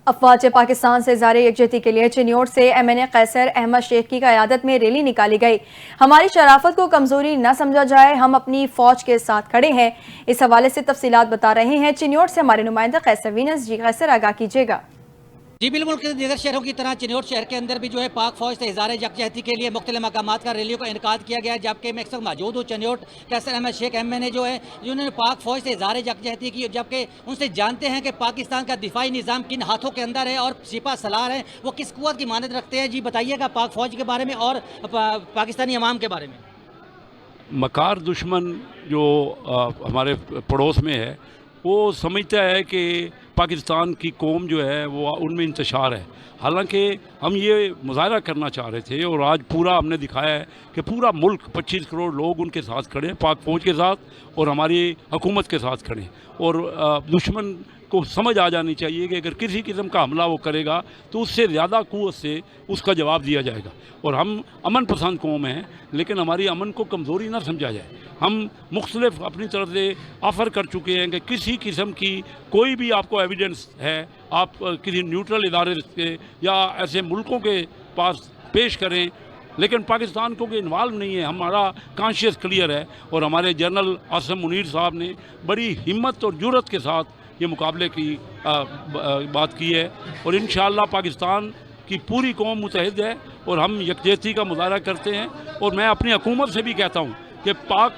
افواج پاکستان سے اظہار یکجہتی کے لیے چنیوٹ سے MNA قیصر احمد شیخ کی قیادت میں ریلی نکالی گئی۔ ہماری شرافت کو کمزوری نہ سمجھا جائے، ہم اپنی فوج کے ساتھ کھڑے ہیں۔ اس حوالے سے تفصیلات بتا رہے ہیں چنیوٹ سے ہمارے نمائندہ قیصر وینس جی۔ قیصر، آگاہ کیجیے گا۔ جی بالکل، دیگر شہروں کی طرح چنیوٹ شہر کے اندر بھی جو ہے پاک فوج سے اظہار یکجہتی کے لیے مختلف مقامات کا ریلیوں کا انعقاد کیا گیا ہے، جبکہ میں اکثر موجود ہوں چنیوٹ قیصر احمد شیخ MNA جو ہے جنہوں نے پاک فوج سے اظہار یکجہتی کی، جبکہ ان سے جانتے ہیں کہ پاکستان کا دفاعی نظام کن ہاتھوں کے اندر ہے اور سپہ سالار ہیں وہ کس قوت کی مانند رکھتے ہیں۔ جی بتائیے گا پاک فوج کے بارے میں اور پاکستانی عوام کے بارے میں۔ مکار دشمن جو ہمارے پڑوس میں ہے وہ سمجھتا ہے کہ پاکستان کی قوم جو ہے وہ ان میں انتشار ہے، حالانکہ ہم یہ مظاہرہ کرنا چاہ رہے تھے اور آج پورا ہم نے دکھایا ہے کہ پورا ملک 25 کروڑ لوگ ان کے ساتھ کھڑے ہیں، پاک فوج کے ساتھ اور ہماری حکومت کے ساتھ کھڑے ہیں۔ اور دشمن کو سمجھ آ جانی چاہیے کہ اگر کسی قسم کا حملہ وہ کرے گا تو اس سے زیادہ قوت سے اس کا جواب دیا جائے گا۔ اور ہم امن پسند قوم ہیں، لیکن ہماری امن کو کمزوری نہ سمجھا جائے۔ ہم مختلف اپنی طرف سے آفر کر چکے ہیں کہ کسی قسم کی کوئی بھی آپ کو ایویڈنس ہے، آپ کسی نیوٹرل ادارے سے یا ایسے ملکوں کے پاس پیش کریں، لیکن پاکستان کو کوئی انوالو نہیں ہے۔ ہمارا کانشیس کلیئر ہے اور ہمارے جنرل عاصم منیر صاحب نے بڑی ہمت اور جرأت کے ساتھ یہ مقابلے کی بات کی ہے، اور انشاءاللہ پاکستان کی پوری قوم متحد ہے اور ہم یکجہتی کا مظاہرہ کرتے ہیں۔ اور میں اپنی حکومت سے بھی کہتا ہوں کہ پاک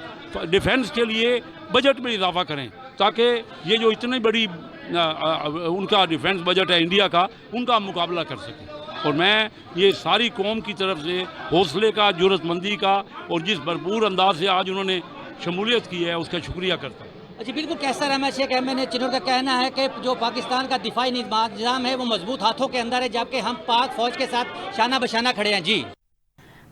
ڈیفنس کے لیے بجٹ میں اضافہ کریں، تاکہ یہ جو اتنی بڑی ان کا ڈیفنس بجٹ ہے انڈیا کا، ان کا مقابلہ کر سکیں۔ اور میں یہ ساری قوم کی طرف سے حوصلے کا، جرأت مندی کا اور جس بھرپور انداز سے آج انہوں نے شمولیت کی ہے اس کا شکریہ کرتا ہوں۔ جی بالکل، قیصر احمد شیخ MNA چنیوٹ کا کہنا ہے کہ جو پاکستان کا دفاعی نظام ہے وہ مضبوط ہاتھوں کے اندر ہے، جبکہ ہم پاک فوج کے ساتھ شانہ بشانہ کھڑے ہیں۔ جی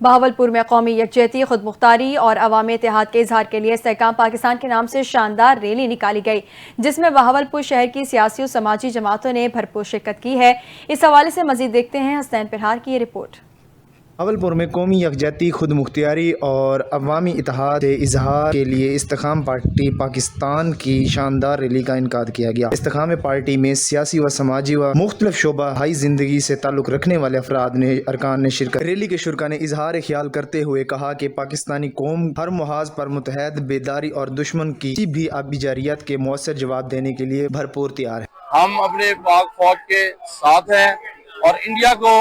بہاولپور میں قومی یکجہتی، خود مختاری اور عوامی اتحاد کے اظہار کے لیے استحکام پاکستان کے نام سے شاندار ریلی نکالی گئی، جس میں بہاولپور شہر کی سیاسی و سماجی جماعتوں نے بھرپور شرکت کی ہے۔ اس حوالے سے مزید دیکھتے ہیں حسین پرہار کی یہ رپورٹ۔ بہاولپور میں قومی یکجہتی، خود مختاری اور عوامی اتحاد کے اظہار کے لیے استحکام پارٹی پاکستان کی شاندار ریلی کا انعقاد کیا گیا۔ استحکام پارٹی میں سیاسی و سماجی و مختلف شعبہ ہائی زندگی سے تعلق رکھنے والے ارکان نے شرکت۔ ریلی کے شرکاء نے اظہار خیال کرتے ہوئے کہا کہ پاکستانی قوم ہر محاذ پر متحد، بیداری اور دشمن کی کسی بھی آبی جارحیت کے مؤثر جواب دینے کے لیے بھرپور تیار ہے۔ ہم اپنے پاک فوج کے ساتھ ہیں اور انڈیا کو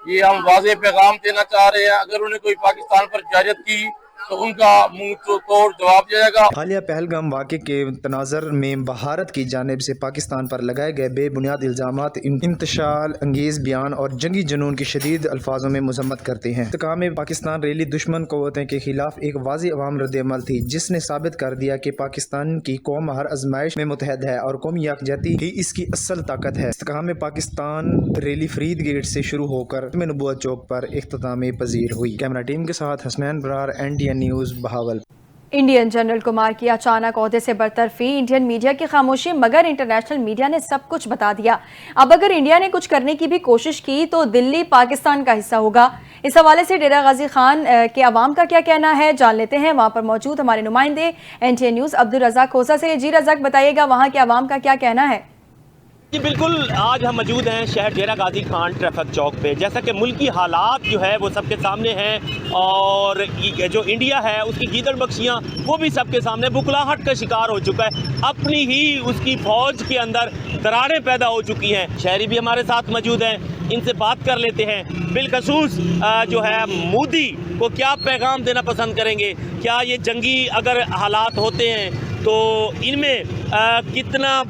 یہ ہم واضح پیغام دینا چاہ رہے ہیں، اگر انہیں کوئی پاکستان پر جارحیت کی تو ان کا منہ توڑ جواب دیا جائے گا۔ حالیہ پہلگام واقعے کے تناظر میں بھارت کی جانب سے پاکستان پر لگائے گئے بے بنیاد الزامات انتشال انگیز بیان اور جنگی جنون کی شدید الفاظوں میں مذمت کرتے ہیں۔ استحکام پاکستان ریلی دشمن قوتوں کے خلاف ایک واضح عوام رد عمل تھی، جس نے ثابت کر دیا کہ پاکستان کی قوم ہر آزمائش میں متحد ہے اور قومی یکجہتی ہی اس کی اصل طاقت ہے۔ استحکام پاکستان ریلی فرید گیٹ سے شروع ہو کر نبوت چوک پر اختتام پذیر ہوئی۔ کیمرہ ٹیم کے ساتھ حسین Brar, NDN news, Bahawal. Indian general Kumar کی اچانک عہدے سے برطرفی، انڈین میڈیا کی خاموشی، مگر انٹرنیشنل میڈیا نے سب کچھ بتا دیا۔ اب اگر انڈیا نے کچھ کرنے کی بھی کوشش کی تو دلی پاکستان کا حصہ ہوگا۔ اس حوالے سے ڈیرہ غازی خان کے عوام کا کیا کہنا ہے، جان لیتے ہیں وہاں پر موجود ہمارے نمائندے NTA نیوز عبدالرزاق کھوسا سے۔ جی رزاق، بتائیے گا وہاں کے عوام کا کیا کہنا ہے؟ جی بالکل، آج ہم موجود ہیں شہر ڈیرہ غازی خان ٹریفک چوک پہ، جیسا کہ ملکی حالات جو ہے وہ سب کے سامنے ہیں اور جو انڈیا ہے اس کی گیدڑ بخشیاں وہ بھی سب کے سامنے بکلاہٹ کا شکار ہو چکا ہے، اپنی ہی اس کی فوج کے اندر دراڑیں پیدا ہو چکی ہیں۔ شہری بھی ہمارے ساتھ موجود ہیں، ان سے بات کر لیتے ہیں۔ بالخصوص جو ہے مودی کو کیا پیغام دینا پسند کریں گے؟ کیا یہ جنگی اگر حالات ہوتے ہیں تو ان میں کتنا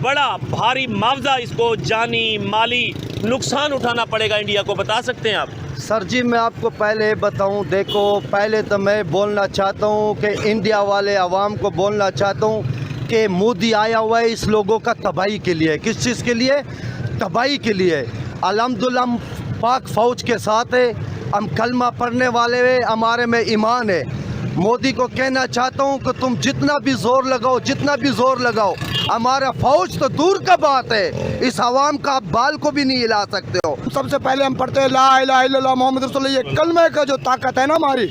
بڑا بھاری معاوضہ اس کو جانی مالی نقصان اٹھانا پڑے گا انڈیا کو، بتا سکتے ہیں آپ؟ سر جی میں آپ کو پہلے بتاؤں، دیکھو پہلے تو میں بولنا چاہتا ہوں کہ انڈیا والے عوام کو بولنا چاہتا ہوں کہ مودی آیا ہوا ہے اس لوگوں کا تباہی کے لیے۔ کس چیز کے لیے؟ تباہی کے لیے۔ الحمدللہ ہم پاک فوج کے ساتھ ہے، ہم کلمہ پڑھنے والے ہیں، ہمارے میں ایمان ہے۔ مودی کو کہنا چاہتا ہوں کہ تم جتنا بھی زور لگاؤ ہمارا فوج تو دور کا بات ہے، اس عوام کا آپ بال کو بھی نہیں ہلا سکتے ہو۔ سب سے پہلے ہم پڑھتے ہیں لا الہ الا اللہ محمد رسول اللہ، یہ کلمہ کا جو طاقت ہے نا ہماری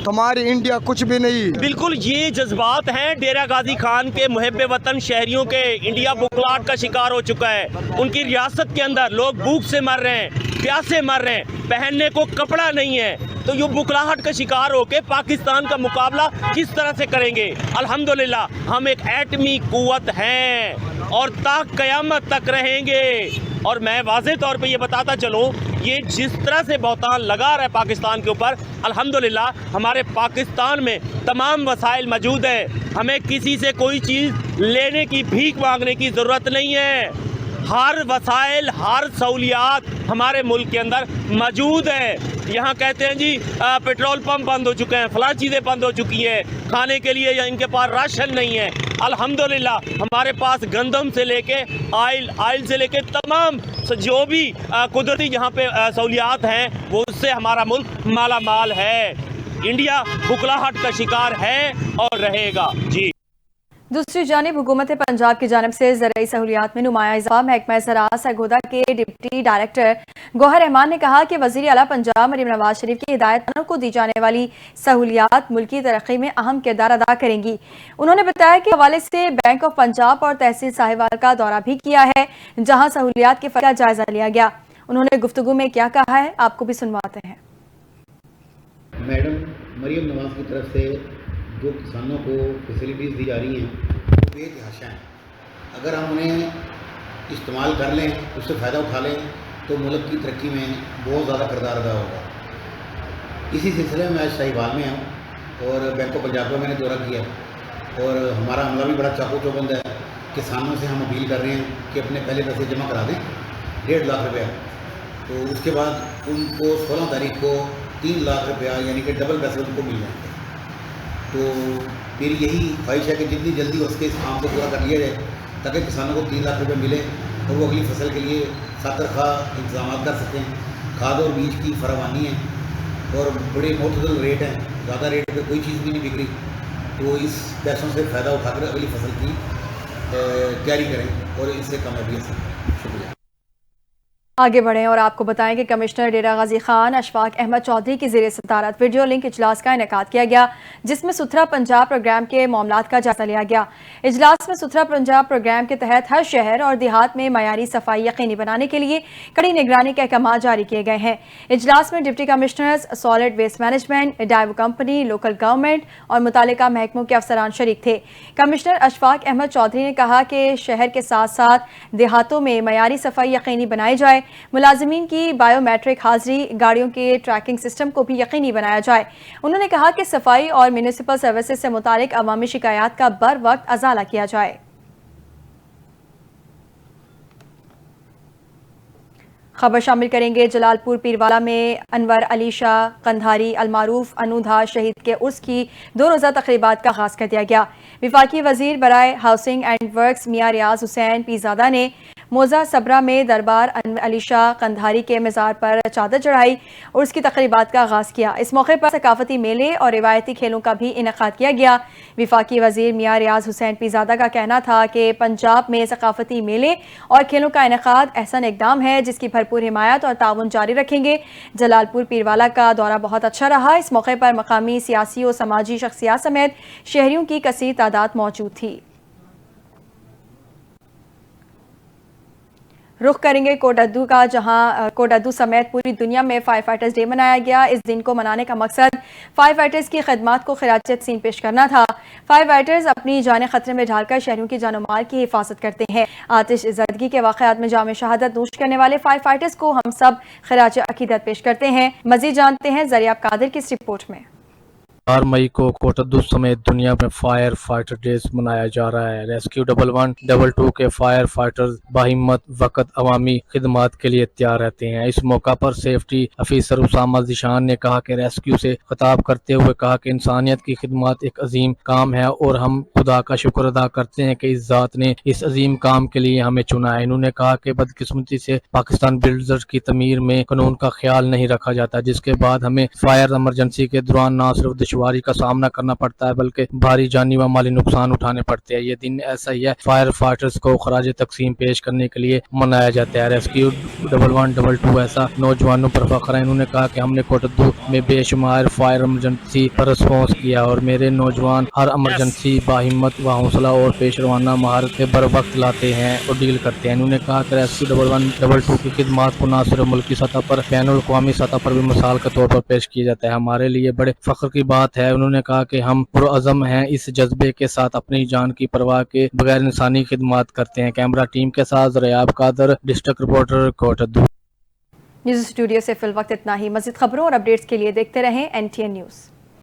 हमारी इंडिया कुछ भी नहीं। बिल्कुल ये जज्बात हैं डेरा गाजी खान के मुहब्बे वतन शहरियों के। इंडिया बुखलाहट का शिकार हो चुका है। उनकी रियासत के अंदर लोग भूख से मर रहे हैं, प्यासे मर रहे हैं, पहनने को कपड़ा नहीं है। तो ये बुखलाहट का शिकार होकर पाकिस्तान का मुकाबला किस तरह से करेंगे? अल्हम्दुलिल्लाह हम एक एटमी कुव्वत हैं और ता क़यामत तक रहेंगे। और मैं वाज़ेह तौर पे ये बताता चलूँ, ये जिस तरह से बहुतान लगा रहा है पाकिस्तान के ऊपर, अल्हम्दुलिल्लाह हमारे पाकिस्तान में तमाम वसाइल मौजूद हैं। हमें किसी से कोई चीज़ लेने की, भीख मांगने की ज़रूरत नहीं है। हर वसाइल, हर सहूलियात हमारे मुल्क के अंदर मौजूद है। यहाँ कहते हैं जी पेट्रोल पंप बंद हो चुके हैं, फलां चीज़ें बंद हो चुकी हैं, खाने के लिए या इनके पास राशन नहीं है। अल्हम्दुलिल्लाह हमारे पास गंदम से लेके आयल से लेके तमाम जो भी कुदरती यहाँ पे सहूलियात हैं वो उससे हमारा मुल्क माला माल है। इंडिया बुखलाहट का शिकार है और रहेगा। जी दूसरी जानिब हुकूमत पंजाब की जानिब से ज़राई सहूलियात में नुमाया इज़ाफ़ा। महकमा ज़राअत सरगोदा के डिप्टी डायरेक्टर गौहर रहमान ने कहा कि वज़ीर आला पंजाब मरीम नवाज शरीफ की हिदायत को दी जाने वाली सहूलियात मुल्की तरक्की में अहम किरदार अदा करेंगी। उन्होंने बताया कि हवाले से बैंक ऑफ पंजाब और तहसील साहिवाल का दौरा भी किया है, जहाँ सहूलियात के फ़र्क का जायज़ा लिया गया। उन्होंने गुफ्तगू में क्या कहा है, आपको भी सुनवाते हैं। मैडम मरीम नवाज की तरफ से जो किसानों को फैसिलिटीज़ दी जा रही हैं वो बेतहाशा हैं। अगर हम उन्हें इस्तेमाल कर लें, उससे फ़ायदा उठा लें तो मुल्क की तरक्की में बहुत ज़्यादा किरदार अदा होगा। इसी सिलसिले में आज साहिवाल में हूँ और बैंक ऑफ पंजाब का मैंने दौरा किया और हमारा अमला भी बड़ा चाकू चौबंद है। किसानों से हम अपील कर रहे हैं कि अपने पहले पैसे जमा करा दें 1.5 लाख रुपया, तो उसके बाद उनको 16 तारीख को 3 लाख रुपया यानी कि डबल पैसे उनको मिल जाएंगे। तो मेरी यही ख्वाहिश है कि जितनी जल्दी हो सके इस काम को पूरा कर लिया जाए ताकि किसानों को 3 लाख रुपये मिले और वो अगली फसल के लिए सातरखा इंतजाम कर सकें। खाद और बीज की फरावानी है और बड़े मोतदल रेट हैं, ज़्यादा रेट पर कोई चीज़ भी नहीं बिक रही। तो इस पैसों से फ़ायदा उठाकर अगली फसल की तैयारी करें और इससे कामयाबी हासिल करें। शुक्रिया। आगे बढ़ें और आपको बताएं कि कमिश्नर डेरा गाजी खान अशफाक अहमद चौधरी की ज़ेरे सदारत वीडियो लिंक इजलास का इनेकाद किया गया, जिसमें सुथरा पंजाब प्रोग्राम के मामलात का जायजा लिया गया। इजलास में सुथरा पंजाब प्रोग्राम के तहत हर शहर और देहात में मयारी सफाई यकीनी बनाने के लिए कड़ी निगरानी के अहकाम जारी किए गए हैं। इजलास में deputy commissioners, solid waste management, डाइव कंपनी, लोकल गवर्नमेंट और मुतालिका महकमों के अफसरान शरीक थे। कमिश्नर अशफाक अहमद चौधरी ने कहा कि शहर के साथ साथ देहातों में मयारी सफाई यकीनी बनाई जाए, मुलाजिमीन की बायोमेट्रिक हाजिरी, गाड़ियों के ट्रैकिंग सिस्टम को भी यकीनी बनाया जाए। उन्होंने कहा कि सफाई और म्यूनिसिपल सर्विसेज से मुतालिक अवामी शिकायत का बर वक्त अजाला किया जाए। खबर शामिल करेंगे जलालपुर पीरवाला में अनवर अली शाह कंधारी अलमारूफ अनुधा शहीद के उर्स की 2 रोज़ा तकरीबात का आगाज़ कर दिया गया। विफाकी वजीर बराए हाउसिंग एंड वर्क्स मियां रियाज हुसैन पीरजादा ने मोजा सबरा में दरबार अनवर अली शाह कंधारी के मज़ार पर चादर चढ़ाई और उसकी तकरीबात का आगाज़ किया। इस मौके पर सकाफती मेले और रिवायती खेलों का भी इनेकाद किया गया। विफाकी वजीर मियां रियाज हुसैन पीरजादा का कहना था कि पंजाब में सकाफती मेले और खेलों का इनेकाद ऐसा इकदाम है जिसकी भरपूर हिमायत और ताउन जारी रखेंगे। जलालपुर पीरवाला का दौरा बहुत अच्छा रहा। इस मौके पर मकामी सियासी और समाजी शख्सियात समेत शहरियों की कसीर तादाद मौजूद थी। रुख करेंगे कोटद्दू का, जहां कोटद्दू समेत पूरी दुनिया में फायर फाइटर्स डे मनाया गया। इस दिन को मनाने का मकसद फायर फाइटर्स की खिदमत को खिराज तहसीन पेश करना था। फायर फाइटर्स अपनी जानें खतरे में डालकर शहरियों की जानो माल की हिफाजत करते हैं। आतिश ज़दगी के वाक़यात में जाम शहादत नोश करने वाले फायर फाइटर्स को हम सब खिराज अकीदत पेश करते हैं। मज़ीद जानते हैं ज़रियाब कादिर की इस रिपोर्ट में। 4 मई को कोटद्दू समेत दुनिया में फायर फाइटर डे मनाया जा रहा है। रेस्क्यू 11, 22 के फायर फाइटर्स बाहिम्मत वक़्त अवामी खिदमात के लिए तैयार रहते हैं। इस मौका पर सेफ्टी अफीसर उसामा ज़िशान ने कहा कि रेस्क्यू से खिताब करते हुए कहा कि इंसानियत की खिदमत एक अजीम काम है और हम खुदा का शुक्र अदा करते हैं कि इस ज़ात ने इस अजीम काम के लिए हमें चुना है। इन्होंने कहा कि बदकिस्मती से पाकिस्तान बिल्डर्स की तमीर में कानून का ख्याल नहीं रखा जाता, जिसके बाद हमें फायर इमरजेंसी के दौरान न सिर्फ दुश्वारी का सामना करना पड़ता है, बल्कि भारी जानी व माली नुकसान उठाने पड़ते हैं। ये दिन ऐसा ही है, फायर फाइटर्स को खराज तकसीम पेश करने के लिए मनाया जाता है। रेस्क्यू 1122 ऐसा नौजवानों पर फख्र है। इन्होंने कहा कि हमने कोटद्दू में बेशुमार फायर इमरजेंसी पर रिस्पॉन्स किया और मेरे नौजवान हर इमरजेंसी बाहिम्मत व हौसला और पेश रवाना महारत से बर वक्त लाते हैं और डील करते हैं। इन्होंने कहा कि रेस्क्यू 1122 की खिदमात को न सिर्फ मुल्की सतह पर बैनुल-अक़वामी सतह पर भी मिसाल के तौर पर पेश किया जाता है। हमारे लिए बड़े फख्र की बात है। उन्होंने कहा कि हम पुरअज़म हैं, इस जज्बे के साथ अपनी जान की परवाह के बगैर इंसानी खिदमात करते हैं। कैमरा टीम के साथ Rayab Qadir, district reporter Kot Addu. News studio से फिल वक्त इतना ही। मज़ीद खबरों और अपडेट्स के लिए देखते रहें NTN न्यूज़।